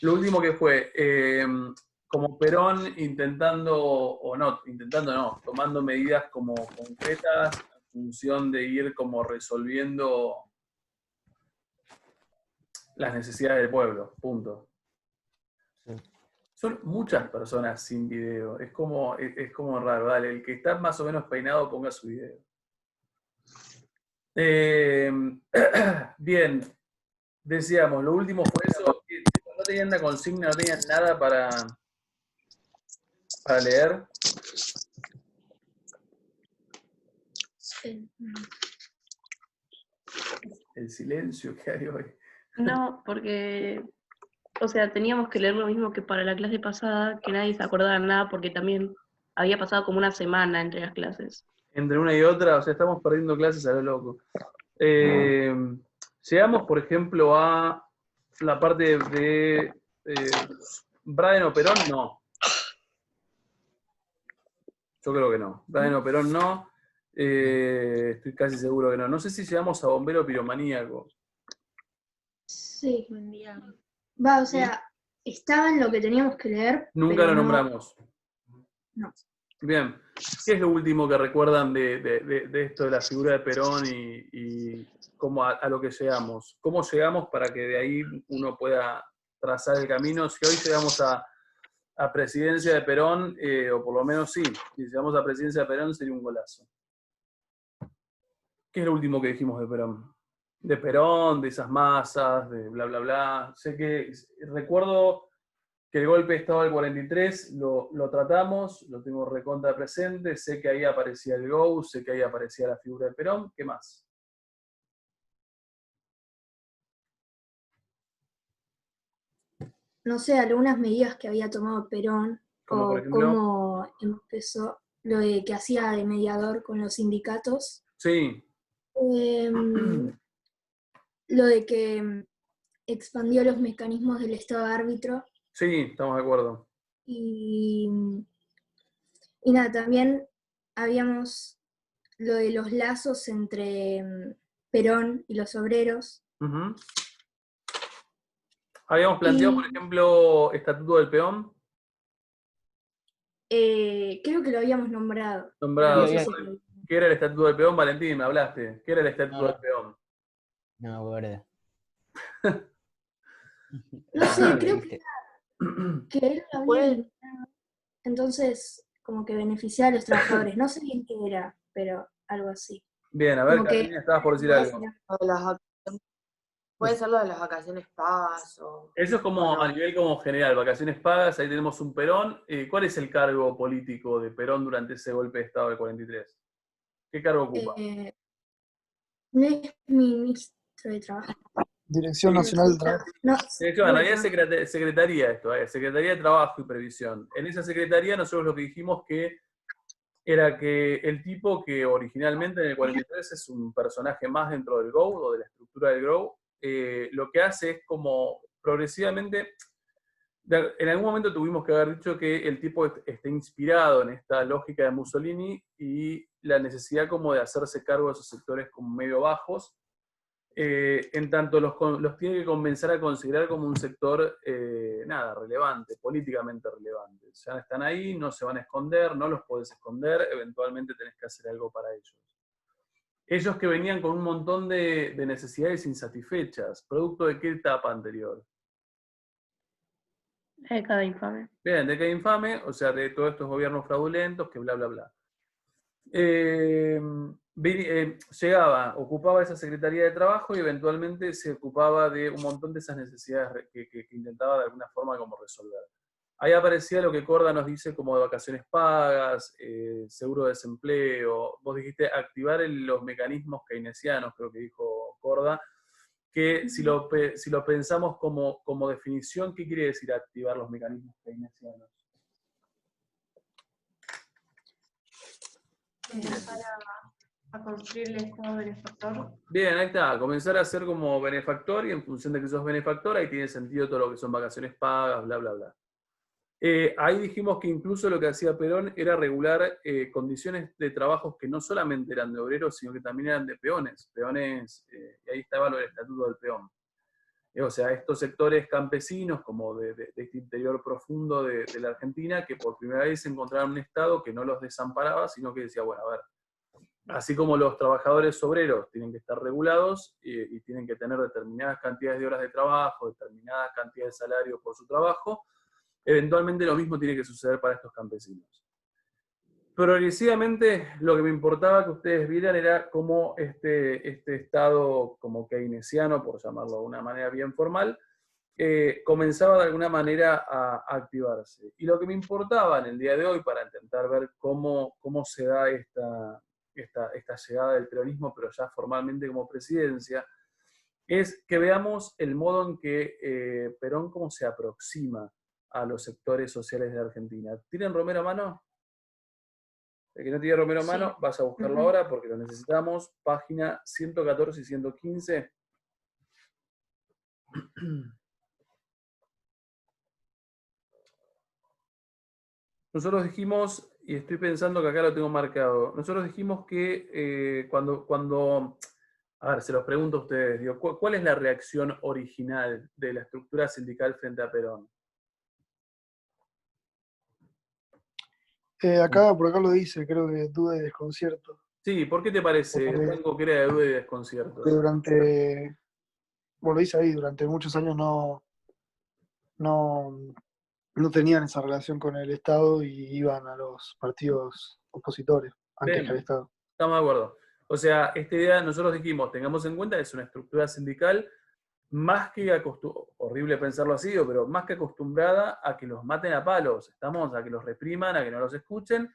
Lo último que fue, como Perón intentando no, tomando medidas como concretas en función de ir como resolviendo las necesidades del pueblo, punto. Sí. Son muchas personas sin video, es como raro, dale, el que está más o menos peinado ponga su video. Bien, decíamos, lo último fue eso, que no tenían la consigna, no tenían nada para leer. Sí. El silencio que hay hoy. No, porque, o sea, teníamos que leer lo mismo que para la clase pasada, que nadie se acordaba de nada porque también había pasado como una semana entre las clases. Entre una y otra, o sea, estamos perdiendo clases a lo loco. Llegamos, por ejemplo, a la parte de Braden o Perón, no. Yo creo que no. Braden o Perón no. Estoy casi seguro que no. No sé si llegamos a Bombero Piromaníaco. Sí. Va, o sea, estaba en lo que teníamos que leer. Nunca pero lo no- nombramos. No. Bien. ¿Qué es lo último que recuerdan de esto de la figura de Perón y cómo a lo que llegamos? ¿Cómo llegamos para que de ahí uno pueda trazar el camino? Si hoy llegamos a presidencia de Perón, o por lo menos sí, si llegamos a presidencia de Perón sería un golazo. ¿Qué es lo último que dijimos de Perón? De Perón, de esas masas, de bla, bla, bla. Sé que recuerdo que el golpe de Estado del 43 lo tratamos, lo tengo recontra presente, sé que ahí aparecía el GO, sé que ahí aparecía la figura de Perón. ¿Qué más? No sé, algunas medidas que había tomado Perón, Como por o ejemplo. cómo empezó lo de que hacía de mediador con los sindicatos. Sí. Lo de que expandió los mecanismos del Estado árbitro. Sí, estamos de acuerdo. Y nada, también habíamos lo de los lazos entre Perón y los obreros. Uh-huh. Habíamos planteado, por ejemplo, Estatuto del Peón. Creo que lo habíamos nombrado. Nombrado. No sé si ¿Qué era el Estatuto del Peón? Valentín, me hablaste. ¿Qué era el Estatuto del Peón? No me acuerdo. No sé, creo ¿Viste? que él lo había eliminado. Entonces, como que beneficiaba a los trabajadores. No sé bien qué era, pero algo así. Bien, a ver, Como que Carolina, estabas por decir algo. Puede ser lo de las vacaciones pagas o... Eso es como Bueno. a nivel como general, vacaciones pagas, ahí tenemos un Perón. ¿Cuál es el cargo político de Perón durante ese golpe de Estado del 43? ¿Qué cargo ocupa? No es ministro de Trabajo. Dirección Nacional del Trabajo. No, En realidad es secretaría esto, Secretaría de Trabajo y Previsión. En esa secretaría nosotros lo que dijimos que era que el tipo que originalmente en el 43 es un personaje más dentro del GO o de la estructura del GO, lo que hace es como progresivamente, en algún momento tuvimos que haber dicho que el tipo está inspirado en esta lógica de Mussolini y la necesidad como de hacerse cargo de esos sectores como medio bajos, en tanto los tiene que comenzar a considerar como un sector, relevante, políticamente relevante. Ya están ahí, no se van a esconder, no los podés esconder, eventualmente tenés que hacer algo para ellos. Ellos que venían con un montón de necesidades insatisfechas, ¿producto de qué etapa anterior? Década infame. Bien, década infame, o sea, de todos estos gobiernos fraudulentos, que bla, bla, bla. Llegaba, ocupaba esa Secretaría de Trabajo y eventualmente se ocupaba de un montón de esas necesidades que intentaba de alguna forma como resolver. Ahí aparecía lo que Corda nos dice como de vacaciones pagas, seguro de desempleo. Vos dijiste activar los mecanismos keynesianos, creo que dijo Corda, que si lo pensamos como definición, ¿qué quiere decir activar los mecanismos keynesianos? Comenzar a construir el Estado benefactor. Bien, ahí está. Comenzar a ser como benefactor y en función de que sos benefactor, ahí tiene sentido todo lo que son vacaciones pagas, bla, bla, bla. Ahí dijimos que incluso lo que hacía Perón era regular condiciones de trabajos que no solamente eran de obreros, sino que también eran de peones. Y ahí estaba lo del Estatuto del Peón. O sea, estos sectores campesinos, como de este interior profundo de la Argentina, que por primera vez encontraron un Estado que no los desamparaba, sino que decía, bueno, a ver, así como los trabajadores obreros tienen que estar regulados y tienen que tener determinadas cantidades de horas de trabajo, determinadas cantidades de salario por su trabajo, eventualmente lo mismo tiene que suceder para estos campesinos. Progresivamente, lo que me importaba que ustedes vieran era cómo este Estado como keynesiano, por llamarlo de una manera bien formal, comenzaba de alguna manera a activarse. Y lo que me importaba en el día de hoy, para intentar ver cómo se da esta llegada del peronismo, pero ya formalmente como presidencia, es que veamos el modo en que Perón cómo se aproxima a los sectores sociales de la Argentina. ¿Tienen Romero a mano? El que no tiene Romero a mano, Sí. vas a buscarlo ahora porque lo necesitamos. Página 114 y 115. Nosotros dijimos, y estoy pensando que acá lo tengo marcado, nosotros dijimos que a ver, se los pregunto a ustedes, digo, ¿cuál es la reacción original de la estructura sindical frente a Perón? Por acá lo dice, creo que duda y desconcierto. Sí, ¿por qué te parece, Porque Franco, que era de duda y desconcierto? bueno, lo dice ahí, durante muchos años no, no tenían esa relación con el Estado y iban a los partidos opositores antes que al Bien, Estado. estamos de acuerdo. O sea, esta idea, nosotros dijimos, tengamos en cuenta que es una estructura sindical más que horrible pensarlo así, pero más que acostumbrada a que los maten a palos, estamos a que los repriman, a que no los escuchen,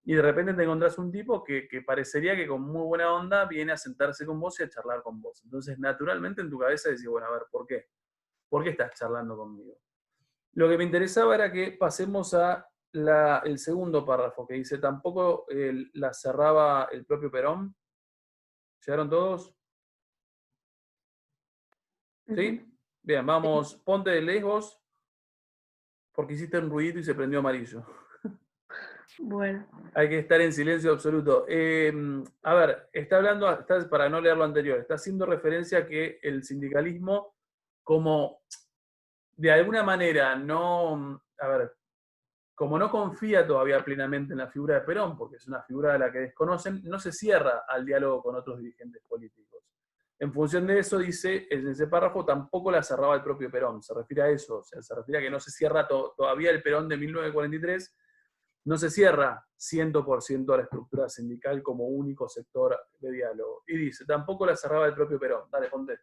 y de repente te encontrás un tipo que parecería que con muy buena onda viene a sentarse con vos y a charlar con vos. Entonces, naturalmente en tu cabeza decís, bueno, a ver, ¿por qué? ¿Por qué estás charlando conmigo? Lo que me interesaba era que pasemos a el segundo párrafo, que dice, tampoco la cerraba el propio Perón. ¿Llegaron todos? ¿Sí? Bien, vamos, ponte de lejos, porque hiciste un ruidito y se prendió amarillo. Bueno, Hay que estar en silencio absoluto. A ver, está hablando, para no leer lo anterior, está haciendo referencia a que el sindicalismo, como de alguna manera como no confía todavía plenamente en la figura de Perón, porque es una figura de la que desconocen, no se cierra al diálogo con otros dirigentes políticos. En función de eso, dice en ese párrafo, tampoco la cerraba el propio Perón. Se refiere a eso, o sea, se refiere a que no se cierra todavía el Perón de 1943, no se cierra 100% a la estructura sindical como único sector de diálogo. Y dice, tampoco la cerraba el propio Perón. Dale, ponte.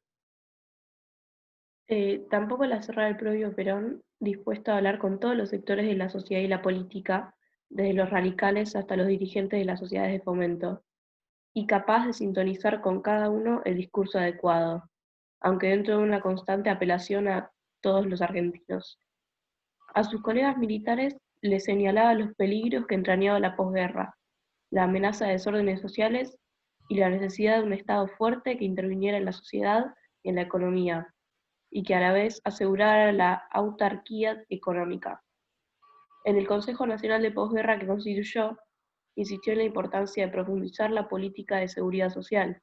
tampoco la cerraba el propio Perón, dispuesto a hablar con todos los sectores de la sociedad y la política, desde los radicales hasta los dirigentes de las sociedades de fomento, y capaz de sintonizar con cada uno el discurso adecuado, aunque dentro de una constante apelación a todos los argentinos. A sus colegas militares les señalaba los peligros que entrañaba la posguerra, la amenaza de desórdenes sociales y la necesidad de un Estado fuerte que interviniera en la sociedad y en la economía, y que a la vez asegurara la autarquía económica. En el Consejo Nacional de Posguerra que constituyó, insistió en la importancia de profundizar la política de seguridad social,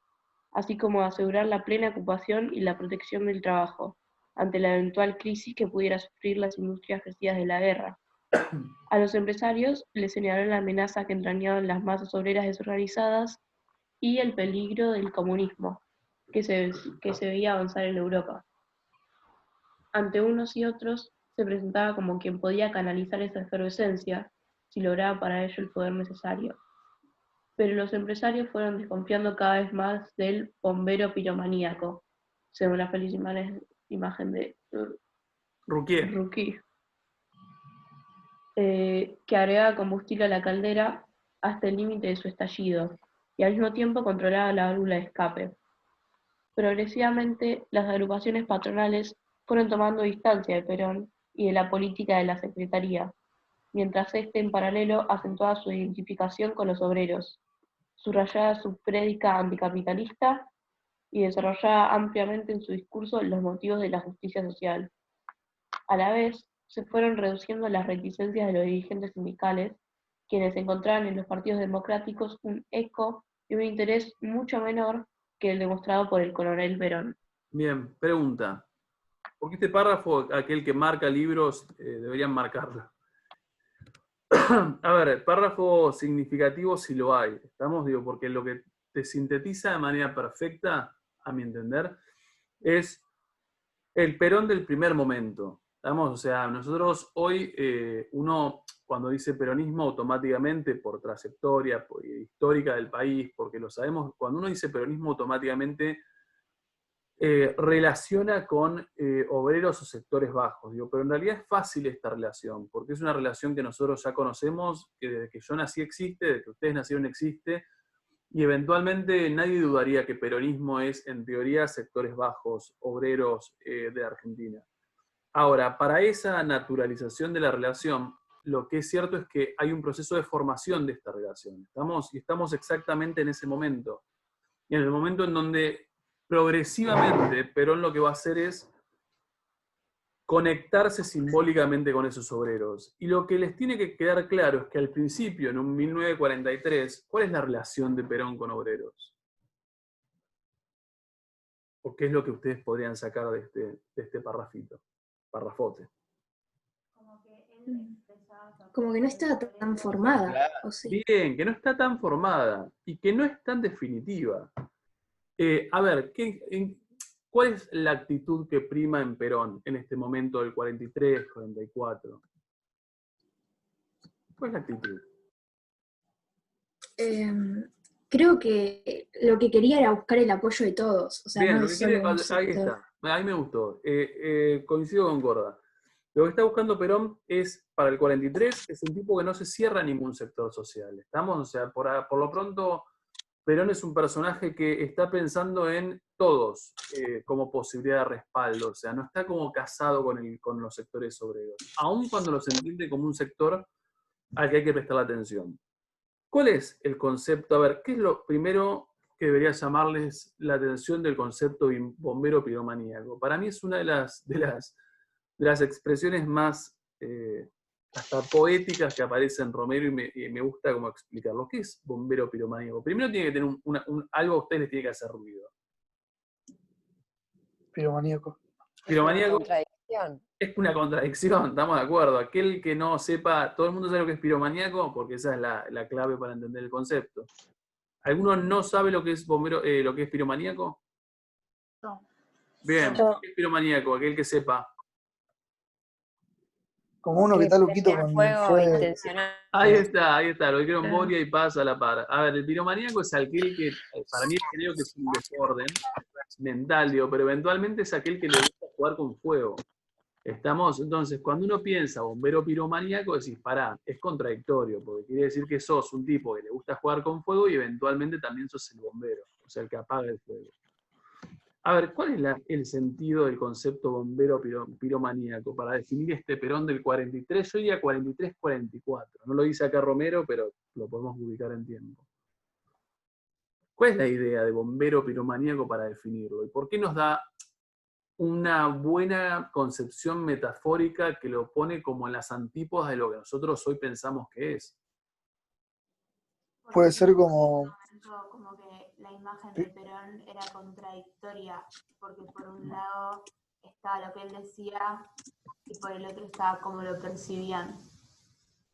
así como de asegurar la plena ocupación y la protección del trabajo, ante la eventual crisis que pudiera sufrir las industrias crecidas de la guerra. A los empresarios les señaló la amenaza que entrañaban las masas obreras desorganizadas y el peligro del comunismo, que se veía avanzar en Europa. Ante unos y otros, se presentaba como quien podía canalizar esa efervescencia, si lograba para ello el poder necesario. Pero los empresarios fueron desconfiando cada vez más del bombero piromaníaco, según la feliz imagen de Ruquier. Ruki, que agregaba combustible a la caldera hasta el límite de su estallido, y al mismo tiempo controlaba la válvula de escape. Progresivamente, las agrupaciones patronales fueron tomando distancia de Perón y de la política de la Secretaría, mientras éste en paralelo acentuaba su identificación con los obreros, subrayaba su prédica anticapitalista y desarrollaba ampliamente en su discurso los motivos de la justicia social. A la vez, se fueron reduciendo las reticencias de los dirigentes sindicales, quienes encontraban en los partidos democráticos un eco y un interés mucho menor que el demostrado por el coronel Perón. Bien, pregunta. porque este párrafo, aquel que marca libros, deberían marcarlo. A ver, párrafo significativo si lo hay, ¿estamos? Digo, porque lo que te sintetiza de manera perfecta, a mi entender, es el Perón del primer momento. ¿Estamos? O sea, nosotros hoy, uno cuando dice peronismo automáticamente por trayectoria histórica del país, porque lo sabemos, cuando uno dice peronismo automáticamente relaciona con obreros o sectores bajos, digo, pero en realidad es fácil esta relación, porque es una relación que nosotros ya conocemos, que desde que yo nací existe, desde que ustedes nacieron existe, y eventualmente nadie dudaría que peronismo es, en teoría, sectores bajos, obreros de Argentina. Ahora, para esa naturalización de la relación, lo que es cierto es que hay un proceso de formación de esta relación. Estamos exactamente en ese momento. Y en el momento en donde progresivamente Perón lo que va a hacer es conectarse simbólicamente con esos obreros. Y lo que les tiene que quedar claro es que al principio, en un 1943, ¿cuál es la relación de Perón con obreros? ¿O qué es lo que ustedes podrían sacar de este parrafote? Como que no estaba tan formada, ¿o sí? Bien, que no está tan formada y que no es tan definitiva. A ver, ¿cuál es la actitud que prima en Perón en este momento del 43, 44? ¿Cuál es la actitud? Creo que lo que quería era buscar el apoyo de todos. O sea, Bien, no lo es que quiere, solo un ahí sector. está, ahí me gustó. Coincido con Gorda. Lo que está buscando Perón es, para el 43, es un tipo que no se cierra a ningún sector social. ¿Estamos? O sea, por lo pronto, Perón es un personaje que está pensando en todos como posibilidad de respaldo. O sea, no está como casado con los sectores obreros. Aun cuando los entiende como un sector al que hay que prestar atención. ¿Cuál es el concepto? A ver, ¿qué es lo primero que debería llamarles la atención del concepto bombero piromaníaco? Para mí es una de las expresiones más hasta poéticas que aparece en Romero y me gusta cómo explicarlo. ¿Qué es bombero piromaníaco? Primero tiene que tener algo a ustedes les tiene que hacer ruido. Piromaníaco. Piromaníaco Contradicción. es una contradicción, estamos de acuerdo. Aquel que no sepa, todo el mundo sabe lo que es piromaníaco, porque esa es la clave para entender el concepto. ¿Alguno no sabe lo que es bombero, lo que es piromaníaco? No. Bien, No. ¿qué es piromaníaco? Aquel que sepa. Como uno que está loquito prender con fuego fuego. intencional. Ahí está, lo dijeron Boria y pasa a la par. A ver, el piromaníaco es aquel que, para mí creo que es un desorden mental, digo, pero eventualmente es aquel que le gusta jugar con fuego. ¿Estamos? Entonces, cuando uno piensa bombero piromaníaco, decís, pará, es contradictorio, porque quiere decir que sos un tipo que le gusta jugar con fuego y eventualmente también sos el bombero, o sea, el que apaga el fuego. A ver, ¿cuál es el sentido del concepto bombero piromaníaco para definir este Perón del 43? Yo diría 43-44. No lo dice acá Romero, pero lo podemos ubicar en tiempo. ¿Cuál es la idea de bombero piromaníaco para definirlo? ¿Y por qué nos da una buena concepción metafórica que lo pone como en las antípodas de lo que nosotros hoy pensamos que es? Puede ser como... Como que la imagen de Perón era contradictoria, porque por un lado estaba lo que él decía y por el otro estaba como lo percibían.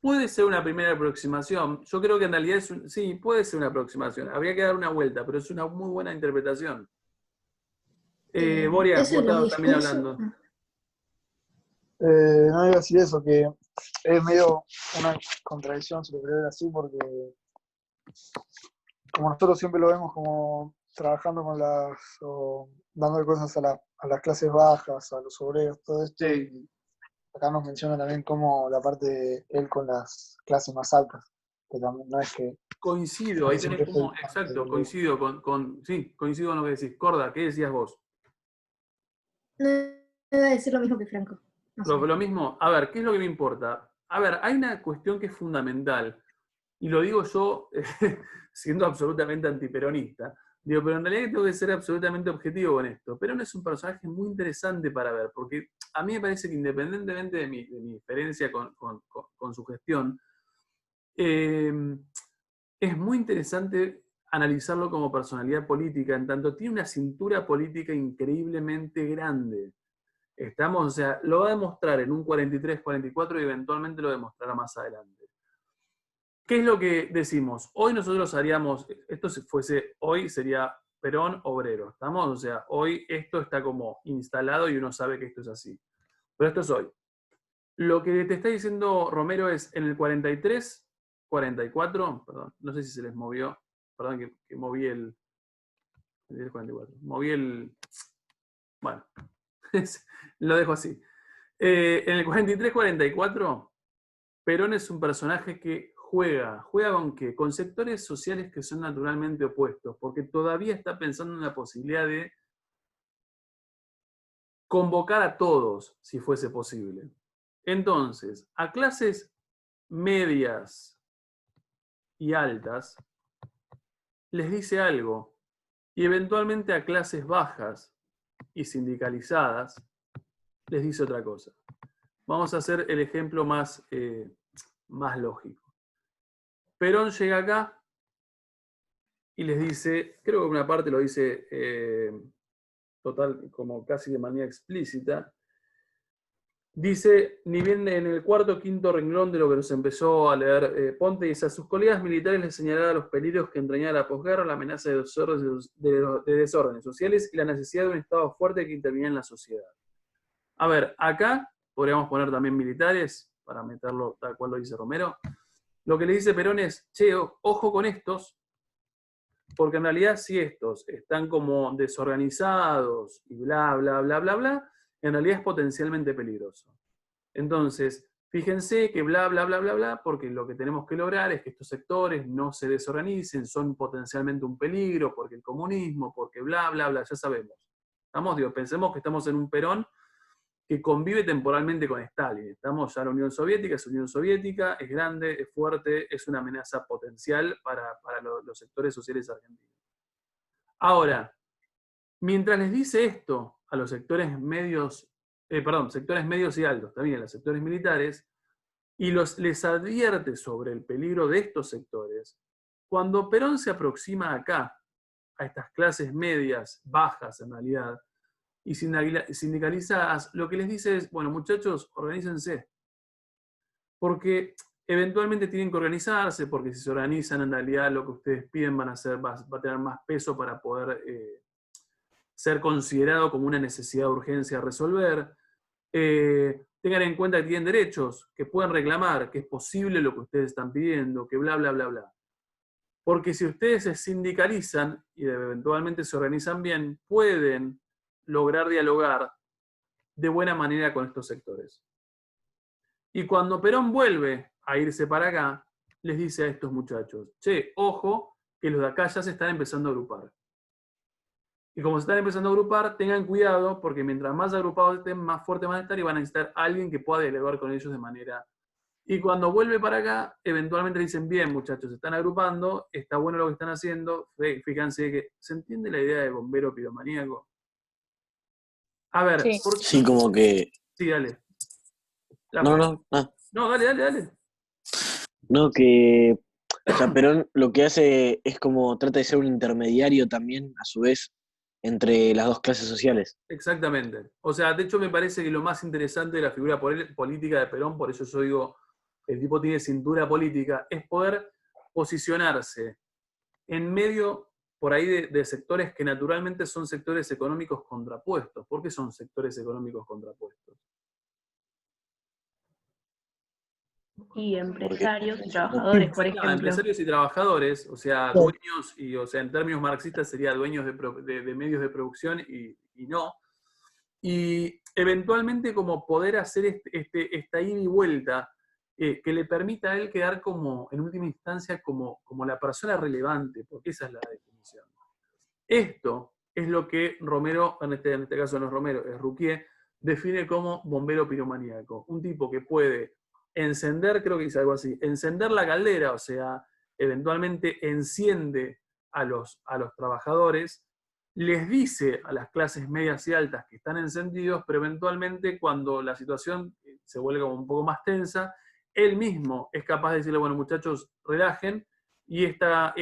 Puede ser una primera aproximación. Yo creo que en realidad sí, puede ser una aproximación. Habría que dar una vuelta, pero es una muy buena interpretación. Boria, vos Eso de los estabas también discursos. hablando. no iba a decir eso, que es medio una contradicción, si lo querés ver así, porque como nosotros siempre lo vemos como trabajando con o dándole cosas a las clases bajas, a los obreros, todo esto, Sí. y acá nos menciona también como la parte de él con las clases más altas, que también no es que... Coincido, ahí tenés siempre fue como, parte exacto, de- coincido sí, coincido con lo que decís. Corda, ¿qué decías vos? No iba a decir lo mismo que Franco. No sé. Lo mismo, a ver, ¿qué es lo que me importa? A ver, hay una cuestión que es fundamental, y lo digo yo siendo absolutamente antiperonista, digo, pero en realidad tengo que ser absolutamente objetivo con esto. Perón es un personaje muy interesante para ver, porque a mí me parece que independientemente de mi diferencia con su gestión, es muy interesante analizarlo como personalidad política, en tanto tiene una cintura política increíblemente grande. Estamos, o sea, lo va a demostrar en un 43, 44 y eventualmente lo demostrará más adelante. ¿Qué es lo que decimos? Hoy nosotros haríamos, esto si fuese hoy sería Perón obrero, ¿estamos? O sea, hoy esto está como instalado y uno sabe que esto es así. Pero esto es hoy. Lo que te está diciendo Romero es en el 43, 44, perdón, no sé si se les movió, perdón que moví el 44, moví el, bueno, lo dejo así. En el 43-44, Perón es un personaje que juega ¿con qué? Con sectores sociales que son naturalmente opuestos, porque todavía está pensando en la posibilidad de convocar a todos, si fuese posible. Entonces, a clases medias y altas, les dice algo, y eventualmente a clases bajas y sindicalizadas, les dice otra cosa. Vamos a hacer el ejemplo más lógico. Perón llega acá y les dice, creo que una parte lo dice total, como casi de manera explícita, dice, ni bien en el cuarto o quinto renglón de lo que nos empezó a leer Ponte, dice, a sus colegas militares les señalaba los peligros que entrañaba la posguerra, la amenaza de desórdenes sociales y la necesidad de un Estado fuerte que interviniera en la sociedad. A ver, acá podríamos poner también militares, para meterlo tal cual lo dice Romero. Lo que le dice Perón es, che, ojo con estos, porque en realidad si estos están como desorganizados y bla, bla, bla, bla, bla, en realidad es potencialmente peligroso. Entonces, fíjense que bla, bla, bla, bla, bla, porque lo que tenemos que lograr es que estos sectores no se desorganicen, son potencialmente un peligro, porque el comunismo, porque bla, bla, bla, ya sabemos. ¿Estamos? Digo, pensemos que estamos en un Perón que convive temporalmente con Stalin. Estamos ya en la Unión Soviética, es Unión Soviética, es grande, es fuerte, es una amenaza potencial para los sectores sociales argentinos. Ahora, mientras les dice esto a los sectores medios, sectores medios y altos, también a los sectores militares, y les advierte sobre el peligro de estos sectores, cuando Perón se aproxima acá, a estas clases medias, bajas en realidad, y sindicalizadas, lo que les dice es, bueno, muchachos, organícense. Porque eventualmente tienen que organizarse, porque si se organizan, en realidad lo que ustedes piden va a tener más peso para poder ser considerado como una necesidad de urgencia a resolver. Tengan en cuenta que tienen derechos, que pueden reclamar, que es posible lo que ustedes están pidiendo, que bla, bla, bla, bla. Porque si ustedes se sindicalizan y eventualmente se organizan bien, pueden lograr dialogar de buena manera con estos sectores. Y cuando Perón vuelve a irse para acá, les dice a estos muchachos, che, ojo, que los de acá ya se están empezando a agrupar. Y como se están empezando a agrupar, tengan cuidado, porque mientras más agrupados estén, más fuertes van a estar y van a necesitar a alguien que pueda dialogar con ellos de manera... Y cuando vuelve para acá, eventualmente dicen, bien muchachos, se están agrupando, está bueno lo que están haciendo, fíjense que... ¿Se entiende la idea de bombero piromaníaco? A ver, Sí. Sí, como que... Sí, dale. No, dale. No, que... O sea, Perón lo que hace es como trata de ser un intermediario también, a su vez, entre las dos clases sociales. Exactamente. O sea, de hecho me parece que lo más interesante de la figura política de Perón, por eso yo digo, el tipo tiene cintura política, es poder posicionarse en medio, por ahí, de sectores que naturalmente son sectores económicos contrapuestos. ¿Por qué son sectores económicos contrapuestos? Y empresarios y trabajadores, por ejemplo. Empresarios y trabajadores, o sea, dueños, o sea, en términos marxistas sería dueños de medios de producción y no. Y eventualmente como poder hacer esta ida y vuelta que le permita a él quedar como, en última instancia, como la persona relevante, porque esa es la definición. Esto es lo que Romero, en este caso no es Romero, es Ruquier, define como bombero piromaníaco. Un tipo que puede encender, creo que dice algo así, encender la caldera, o sea, eventualmente enciende a los trabajadores, les dice a las clases medias y altas que están encendidos, pero eventualmente cuando la situación se vuelve como un poco más tensa, él mismo es capaz de decirle, bueno muchachos, relajen, y esta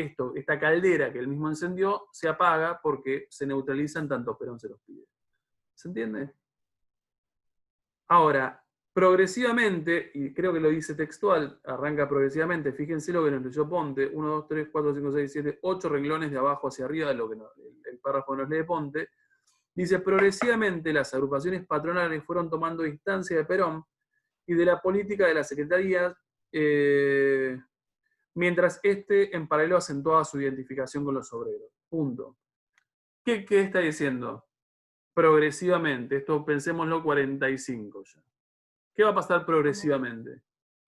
caldera que él mismo encendió se apaga porque se neutralizan tanto Perón se los pide. ¿Se entiende? Ahora, progresivamente, y creo que lo dice textual, arranca progresivamente, fíjense lo que nos leyó Ponte, 1, 2, 3, 4, 5, 6, 7, 8 renglones de abajo hacia arriba de lo que el párrafo nos lee Ponte. Dice, progresivamente las agrupaciones patronales fueron tomando distancia de Perón y de la política de la Secretaría, mientras en paralelo acentuaba su identificación con los obreros. Punto. ¿Qué está diciendo? Progresivamente, esto pensémoslo 45 ya. ¿Qué va a pasar progresivamente?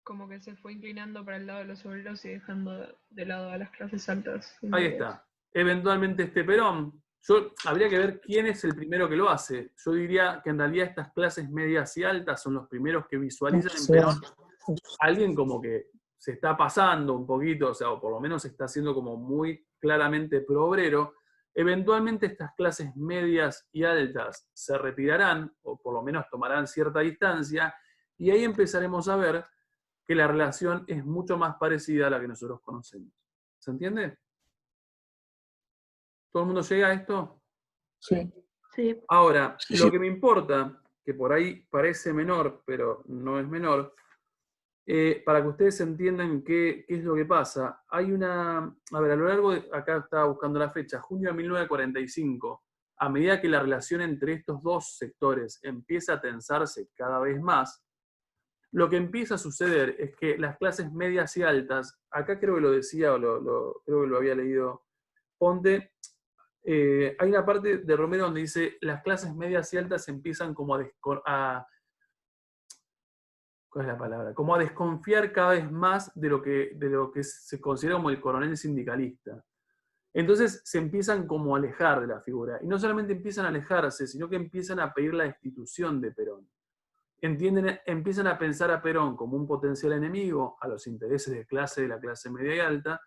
Como que se fue inclinando para el lado de los obreros y dejando de lado a las clases altas. Ahí está. Eventualmente Perón, habría que ver quién es el primero que lo hace. Yo diría que en realidad estas clases medias y altas son los primeros que visualizan en Perón alguien como que se está pasando un poquito, o por lo menos está siendo como muy claramente pro-obrero. Eventualmente estas clases medias y altas se retirarán, o por lo menos tomarán cierta distancia, y ahí empezaremos a ver que la relación es mucho más parecida a la que nosotros conocemos. ¿Se entiende? ¿Todo el mundo llega a esto? Sí. Sí. Ahora, Sí, lo sí. que me importa, que por ahí parece menor, pero no es menor, para que ustedes entiendan qué es lo que pasa, hay a lo largo de, acá estaba buscando la fecha, junio de 1945, a medida que la relación entre estos dos sectores empieza a tensarse cada vez más, lo que empieza a suceder es que las clases medias y altas, acá creo que lo decía, o creo que lo había leído Ponte, hay una parte de Romero donde dice las clases medias y altas empiezan como ¿cuál es la palabra? Como a desconfiar cada vez más de lo que se considera como el coronel sindicalista. Entonces se empiezan como a alejar de la figura. Y no solamente empiezan a alejarse, sino que empiezan a pedir la destitución de Perón. Empiezan a pensar a Perón como un potencial enemigo a los intereses de la clase media y alta.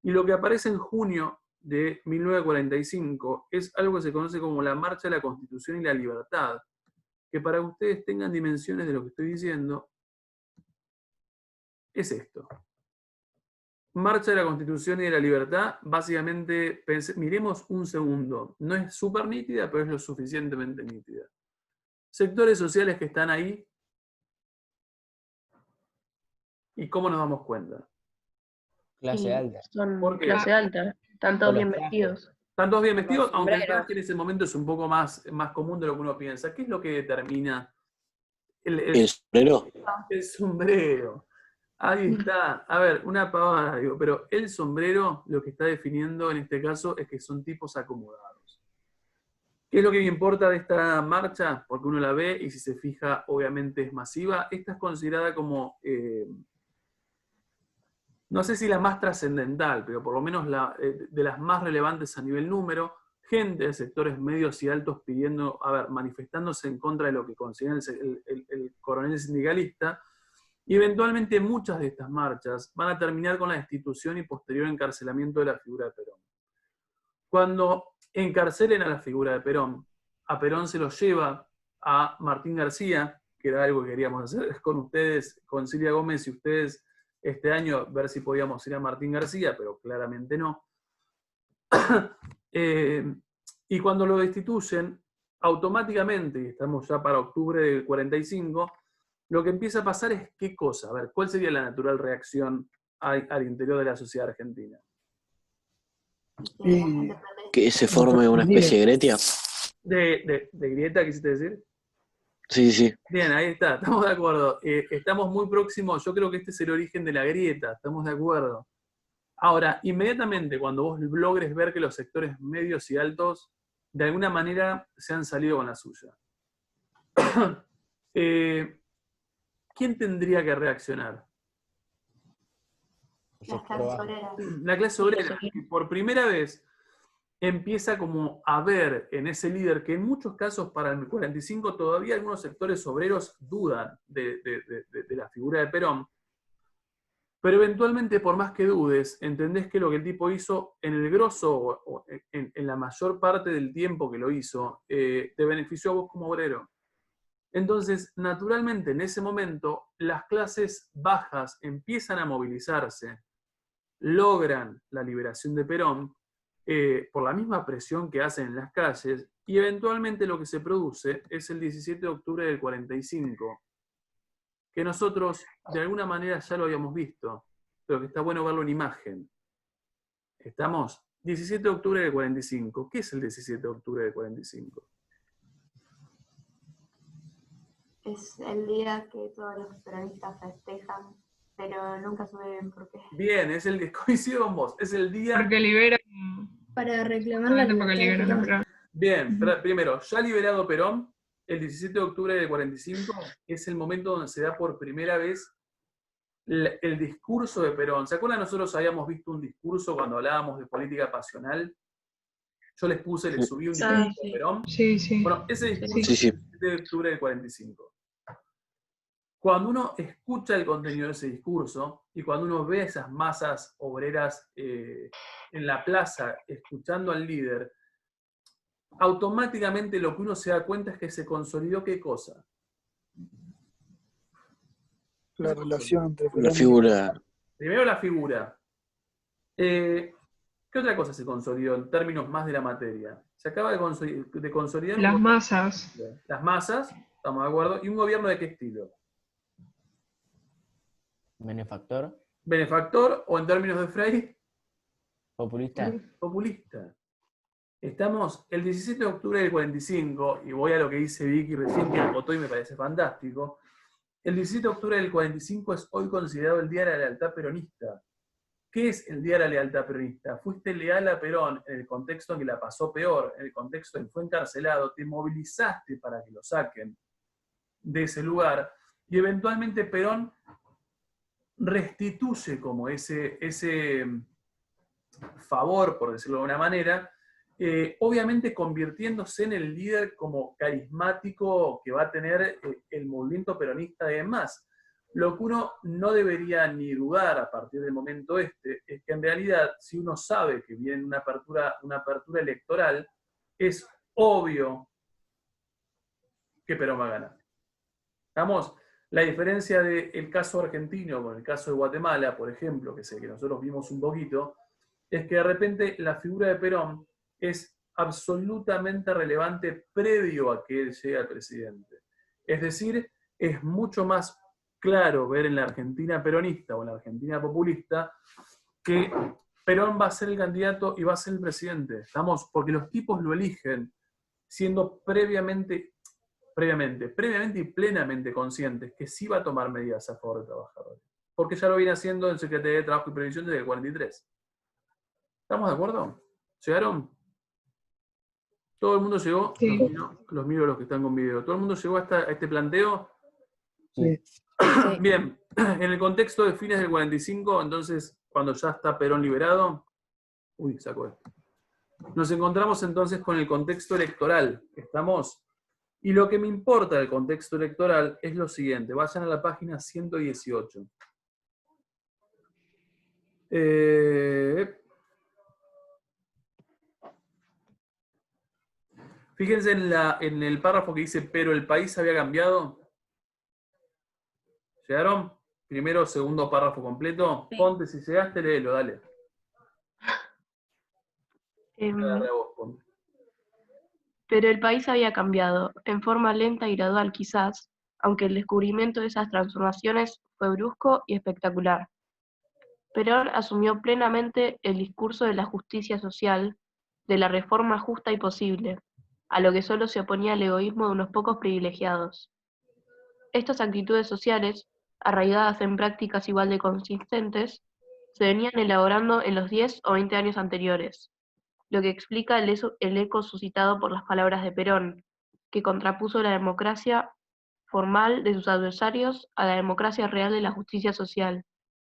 Y lo que aparece en junio de 1945 es algo que se conoce como la Marcha de la Constitución y la Libertad, que para que ustedes tengan dimensiones de lo que estoy diciendo, es esto. Marcha de la Constitución y de la Libertad, básicamente, miremos un segundo, no es súper nítida, pero es lo suficientemente nítida. Sectores sociales que están ahí, ¿y cómo nos damos cuenta? Clase Y alta. son ¿Por qué? clase alta, están todos Por los bien trajes. vestidos. Están todos bien vestidos, Los aunque el sombreros. traje en ese momento es un poco más común de lo que uno piensa. ¿Qué es lo que determina ¿El sombrero? el sombrero? Ahí está. A ver, una pavada, digo, pero el sombrero lo que está definiendo en este caso es que son tipos acomodados. ¿Qué es lo que me importa de esta marcha? Porque uno la ve y si se fija, obviamente es masiva. Esta es considerada como, no sé si la más trascendental, pero por lo menos de las más relevantes a nivel número. Gente de sectores medios y altos manifestándose en contra de lo que consideran el coronel sindicalista. Y eventualmente muchas de estas marchas van a terminar con la destitución y posterior encarcelamiento de la figura de Perón. Cuando encarcelen a la figura de Perón, a Perón se lo lleva a Martín García, que era algo que queríamos hacer con ustedes, con Silvia Gómez y ustedes este año, ver si podíamos ir a Martín García, pero claramente no. Y cuando lo destituyen, automáticamente, y estamos ya para octubre del 45, lo que empieza a pasar es ¿qué cosa? A ver, ¿cuál sería la natural reacción al interior de la sociedad argentina? Y Que se forme una especie de gretia. ¿De grieta, quisiste decir? Sí, sí. Bien, ahí está, estamos de acuerdo. Estamos muy próximos, yo creo que este es el origen de la grieta, estamos de acuerdo. Ahora, inmediatamente cuando vos logres ver que los sectores medios y altos de alguna manera se han salido con la suya, ¿quién tendría que reaccionar? Las clases obreras. La clase obrera, que por primera vez empieza como a ver en ese líder que en muchos casos para el 45 todavía algunos sectores obreros dudan de la figura de Perón, pero eventualmente por más que dudes, entendés que lo que el tipo hizo en el grosso, o en la mayor parte del tiempo que lo hizo, te benefició a vos como obrero. Entonces, naturalmente, en ese momento, las clases bajas empiezan a movilizarse, logran la liberación de Perón, por la misma presión que hacen en las calles, Y eventualmente lo que se produce es el 17 de octubre del 45, que nosotros de alguna manera ya lo habíamos visto, pero que está bueno verlo en imagen. ¿Estamos? 17 de octubre del 45. ¿Qué es el 17 de octubre del 45? Es el día que todos los peronistas festejan, pero nunca supe bien por qué. Bien, es el que coincido con vos. Es el día... Porque liberan. Para reclamar la Justamente porque libertad de liberan a Perón. Perón. Bien, primero, ya liberado Perón, el 17 de octubre del 45 es el momento donde se da por primera vez el discurso de Perón. ¿Se acuerdan? Nosotros habíamos visto un discurso cuando hablábamos de política pasional. Yo les subí un discurso de Perón. Sí, sí. Bueno, ese discurso Sí, sí. es el 17 de octubre del 45. Cuando uno escucha el contenido de ese discurso y cuando uno ve esas masas obreras en la plaza escuchando al líder, automáticamente lo que uno se da cuenta es que se consolidó ¿qué cosa? La relación entre La Perón figura. Primero la figura. ¿Qué otra cosa se consolidó en términos más de la materia? Se acaba de consolidar Las un masas. las masas, estamos de acuerdo, y un gobierno de qué estilo. Benefactor, Benefactor o en términos de Frey, populista. populista. Estamos el 17 de octubre del 45, y voy a lo que dice Vicky recién, que votó y me parece fantástico. El 17 de octubre del 45 es hoy considerado el Día de la Lealtad Peronista. ¿Qué es el Día de la Lealtad Peronista? Fuiste leal a Perón en el contexto en que la pasó peor, en el contexto en que fue encarcelado, te movilizaste para que lo saquen de ese lugar, y eventualmente Perón restituye como ese favor, por decirlo de una manera, obviamente convirtiéndose en el líder como carismático que va a tener el movimiento peronista y demás. Lo que uno no debería ni dudar a partir del momento es que en realidad, si uno sabe que viene una apertura electoral, es obvio que Perón va a ganar. ¿Estamos? La diferencia del caso argentino con el caso de Guatemala, por ejemplo, que es el que nosotros vimos un poquito, es que de repente la figura de Perón es absolutamente relevante previo a que él llegue al presidente. Es decir, es mucho más claro ver en la Argentina peronista o en la Argentina populista que Perón va a ser el candidato y va a ser el presidente. ¿Estamos? Porque los tipos lo eligen siendo previamente y plenamente conscientes que sí va a tomar medidas a favor de trabajadores. Porque ya lo viene haciendo en Secretaría de Trabajo y Previsión desde el 43. ¿Estamos de acuerdo? ¿Llegaron? ¿Todo el mundo llegó? Sí. Los miro los que están con video. ¿Todo el mundo llegó a este planteo? Sí. Bien, en el contexto de fines del 45, entonces, cuando ya está Perón liberado, sacó esto. Nos encontramos entonces con el contexto electoral. ¿Estamos? Y lo que me importa del contexto electoral es lo siguiente. Vayan a la página 118. Fíjense en el párrafo que dice, pero el país había cambiado. ¿Llegaron? Primero, segundo párrafo completo. Sí. Ponte, si llegaste, léelo, dale. Agarré a vos, Ponte. Pero el país había cambiado, en forma lenta y gradual quizás, aunque el descubrimiento de esas transformaciones fue brusco y espectacular. Perón asumió plenamente el discurso de la justicia social, de la reforma justa y posible, a lo que solo se oponía el egoísmo de unos pocos privilegiados. Estas actitudes sociales, arraigadas en prácticas igual de consistentes, se venían elaborando en los 10 o 20 años anteriores, lo que explica el eco suscitado por las palabras de Perón, que contrapuso la democracia formal de sus adversarios a la democracia real de la justicia social,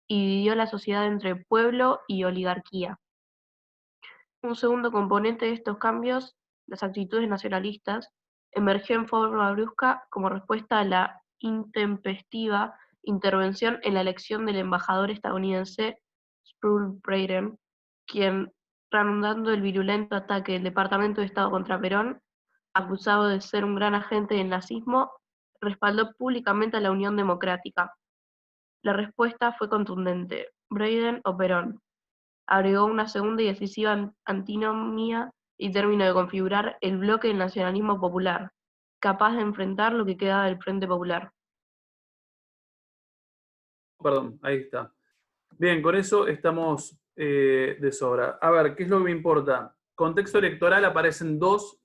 y dividió la sociedad entre pueblo y oligarquía. Un segundo componente de estos cambios, las actitudes nacionalistas, emergió en forma brusca como respuesta a la intempestiva intervención en la elección del embajador estadounidense Sproul Braden, quien, reanudando el virulento ataque del Departamento de Estado contra Perón, acusado de ser un gran agente del nazismo, respaldó públicamente a la Unión Democrática. La respuesta fue contundente: Braden o Perón. Agregó una segunda y decisiva antinomia y terminó de configurar el bloque del nacionalismo popular, capaz de enfrentar lo que quedaba del Frente Popular. Perdón, ahí está. Bien, con eso estamos de sobra. A ver, ¿qué es lo que me importa? Contexto electoral aparecen dos,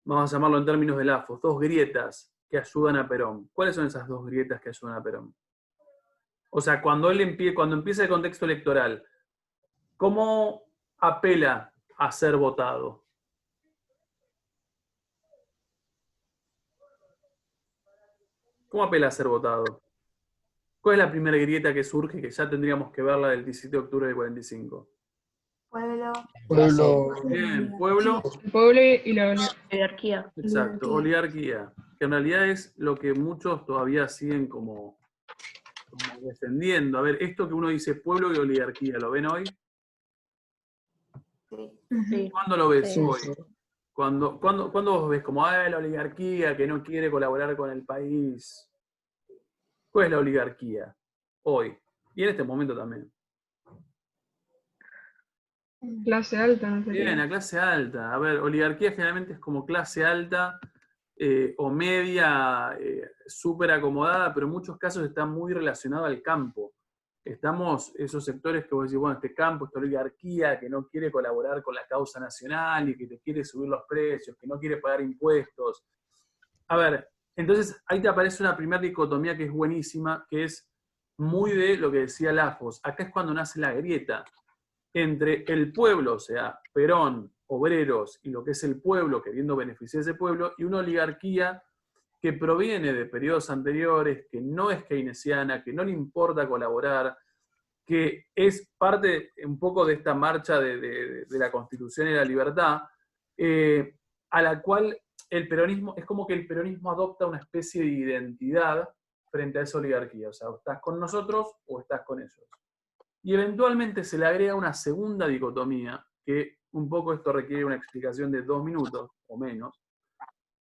vamos a llamarlo en términos de LAFOS, dos grietas que ayudan a Perón. ¿Cuáles son esas dos grietas que ayudan a Perón? O sea, cuando empieza el contexto electoral, ¿cómo apela a ser votado? ¿Cómo apela a ser votado? ¿Cuál es la primera grieta que surge, que ya tendríamos que verla del 17 de octubre del 45? Pueblo. Pueblo, Bien, pueblo. El pueblo y la Jerarquía. Exacto, oligarquía, que en realidad es lo que muchos todavía siguen como defendiendo. A ver, esto que uno dice pueblo y oligarquía, ¿lo ven hoy? Sí. Sí. ¿Cuándo lo ves Sí. hoy? ¿Cuándo vos ves como, la oligarquía que no quiere colaborar con el país? ¿Cuál es la oligarquía hoy? Y en este momento también. clase alta, no sé Bien, qué. la clase alta. A ver, oligarquía generalmente es como clase alta o media, súper acomodada, pero en muchos casos está muy relacionado al campo. Estamos esos sectores que vos decís, bueno, este campo, esta oligarquía que no quiere colaborar con la causa nacional y que te quiere subir los precios, que no quiere pagar impuestos. A ver, entonces ahí te aparece una primera dicotomía que es buenísima, que es muy de lo que decía Lafos. Acá es cuando nace la grieta entre el pueblo, o sea, Perón, obreros, y lo que es el pueblo queriendo beneficiar a ese pueblo, y una oligarquía que proviene de periodos anteriores, que no es keynesiana, que no le importa colaborar, que es parte un poco de esta marcha de la Constitución y la libertad, a la cual el peronismo, es como que el peronismo adopta una especie de identidad frente a esa oligarquía. O sea, o estás con nosotros o estás con ellos. Y eventualmente se le agrega una segunda dicotomía, que un poco esto requiere una explicación de 2 minutos o menos.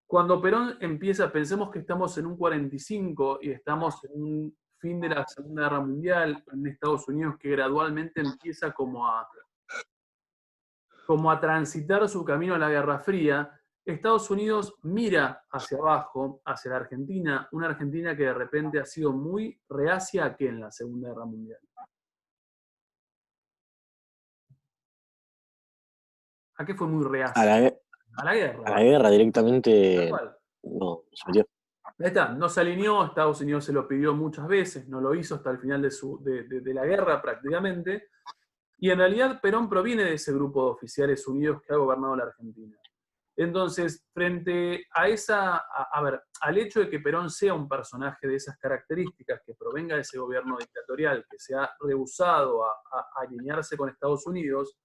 Cuando Perón empieza, pensemos que estamos en un 45 y estamos en un fin de la Segunda Guerra Mundial en Estados Unidos que gradualmente empieza como a transitar su camino a la Guerra Fría. Estados Unidos mira hacia abajo, hacia la Argentina, una Argentina que de repente ha sido muy reacia a qué en la Segunda Guerra Mundial. ¿A qué fue muy reacia? A la guerra. A la guerra directamente Tal cual. no se metió. Ahí está, no se alineó, Estados Unidos se lo pidió muchas veces, no lo hizo hasta el final de la guerra prácticamente, y en realidad Perón proviene de ese grupo de oficiales unidos que ha gobernado la Argentina. Entonces, frente a al hecho de que Perón sea un personaje de esas características, que provenga de ese gobierno dictatorial, que se ha rehusado a alinearse con Estados Unidos,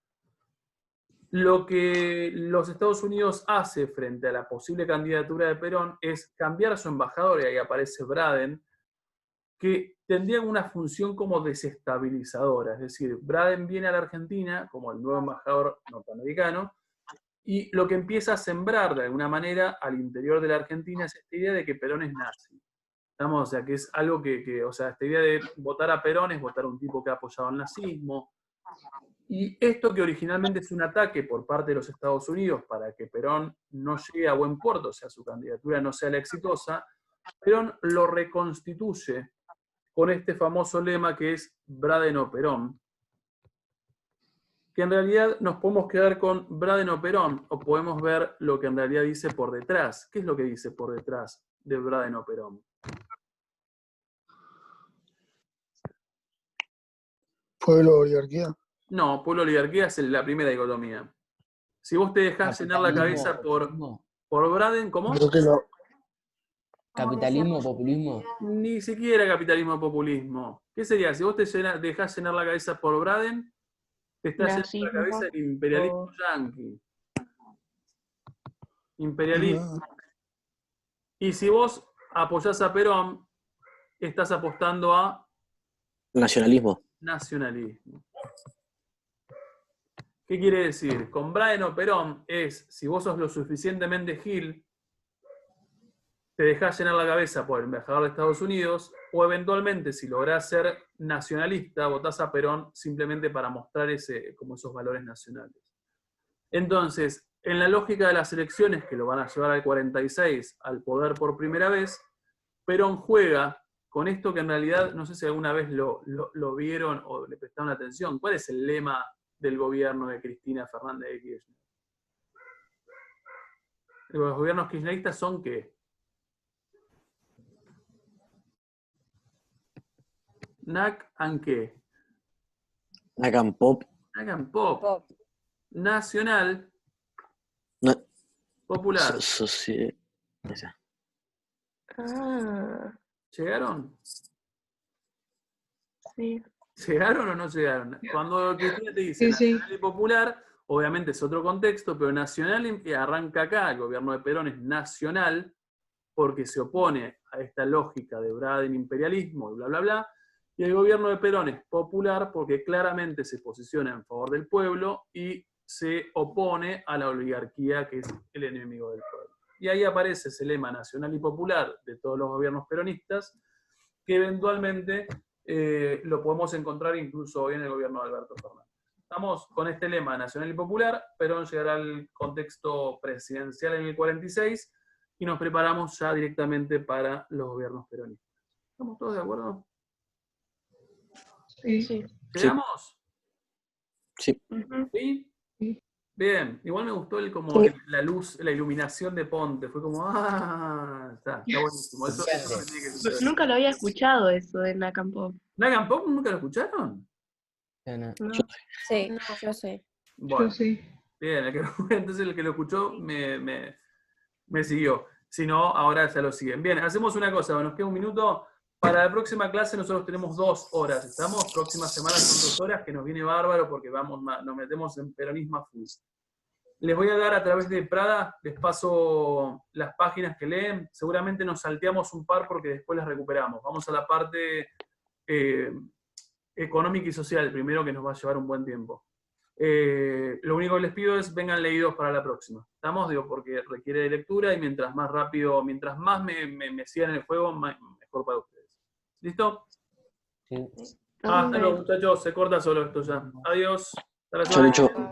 lo que los Estados Unidos hace frente a la posible candidatura de Perón es cambiar a su embajador, y ahí aparece Braden, que tendría una función como desestabilizadora. Es decir, Braden viene a la Argentina como el nuevo embajador norteamericano, y lo que empieza a sembrar de alguna manera al interior de la Argentina es esta idea de que Perón es nazi. ¿Estamos? O sea, que es algo o sea, esta idea de votar a Perón es votar a un tipo que ha apoyado el nazismo. Y esto que originalmente es un ataque por parte de los Estados Unidos para que Perón no llegue a buen puerto, o sea, su candidatura no sea la exitosa, Perón lo reconstituye con este famoso lema que es Braden o Perón, que en realidad nos podemos quedar con Braden o Perón, o podemos ver lo que en realidad dice por detrás. ¿Qué es lo que dice por detrás de Braden o Perón? pueblo, oligarquía. No, pueblo oligarquía es la primera dicotomía. Si vos te dejás llenar la cabeza por Braden, ¿cómo? Creo que Capitalismo, populismo. Ni siquiera capitalismo o populismo. ¿Qué sería? Si vos te dejás llenar la cabeza por Braden, te estás llenando la cabeza del imperialismo yanqui. Imperialismo. Y si vos apoyás a Perón, estás apostando a Nacionalismo. nacionalismo. ¿Qué quiere decir? Con Braden o Perón es, si vos sos lo suficientemente gil, te dejás llenar la cabeza por el embajador de Estados Unidos, o eventualmente, si lográs ser nacionalista, votás a Perón simplemente para mostrar como esos valores nacionales. Entonces, en la lógica de las elecciones que lo van a llevar al 46 al poder por primera vez, Perón juega con esto que en realidad, no sé si alguna vez lo vieron o le prestaron atención. ¿Cuál es el lema del gobierno de Cristina Fernández de Kirchner? Los gobiernos kirchneristas son ¿qué? NAC and qué? NAC and Pop. NAC and Pop. Nacional. No. Popular. Esa. Ah, ¿Llegaron? sí. ¿Llegaron o no llegaron? Cuando Cristina te dice Sí, sí. nacional y popular, obviamente es otro contexto, pero nacional arranca acá, el gobierno de Perón es nacional, porque se opone a esta lógica de Braden imperialismo y bla, bla, bla, y el gobierno de Perón es popular porque claramente se posiciona en favor del pueblo y se opone a la oligarquía que es el enemigo del pueblo. Y ahí aparece ese lema nacional y popular de todos los gobiernos peronistas, que eventualmente lo podemos encontrar incluso hoy en el gobierno de Alberto Fernández. Estamos con este lema nacional y popular, Perón llegará al contexto presidencial en el 46 y nos preparamos ya directamente para los gobiernos peronistas. ¿Estamos todos de acuerdo? Sí. Sí. ¿Llegamos? Sí. Ujú. ¿Sí? Sí. Bien, igual me gustó la luz, la iluminación de Ponte, fue como, está buenísimo. Eso me tiene que suceder. Nunca lo había escuchado eso de Nakam Pop. ¿Nagan Pop nunca lo escucharon? No, no. No. Sí, No. yo sé. Bueno, Yo sí. bien, entonces el que lo escuchó me siguió. Si no, ahora ya lo siguen. Bien, hacemos una cosa, nos queda un minuto. Para la próxima clase nosotros tenemos 2 horas, ¿estamos? Próxima semana son 2 horas, que nos viene bárbaro porque nos metemos en peronismo a full. Les voy a dar a través de Prada, les paso las páginas que leen, seguramente nos salteamos un par porque después las recuperamos. Vamos a la parte económica y social primero, que nos va a llevar un buen tiempo. Lo único que les pido es vengan leídos para la próxima. ¿Estamos? Digo, porque requiere de lectura y mientras más rápido, mientras más me sigan en el juego, mejor para ustedes. ¿Listo? Sí. Hasta luego, muchachos. Se corta solo esto ya. Adiós. Hasta la Chau, semana. chau.